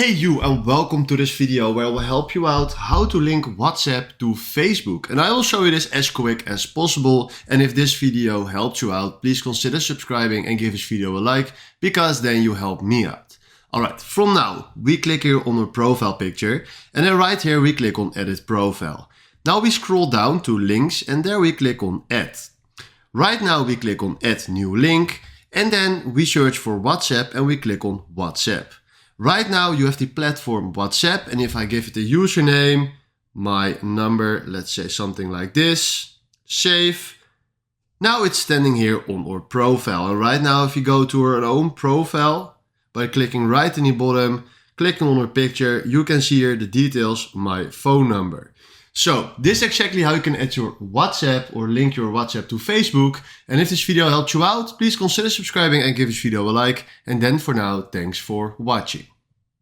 Hey you, and welcome to this video where I will help you out how to link WhatsApp to Facebook. And I will show you this as quick as possible. And if this video helped you out, please consider subscribing and give this video a like, because then you help me out. Alright, from now we click here on our profile picture, and then right here we click on edit profile. Now we scroll down to links, and there we click on add. Right now we click on add new link, and then we search for WhatsApp and we click on WhatsApp. Right now you have the platform WhatsApp, and if I give it a username, my number, let's say something like this, save. Now it's standing here on our profile. And right now if you go to our own profile, by clicking right in the bottom, clicking on our picture, you can see here the details, my phone number. So this is exactly how you can add your WhatsApp or link your WhatsApp to Facebook. And if this video helped you out, please consider subscribing and give this video a like. And then for now, thanks for watching.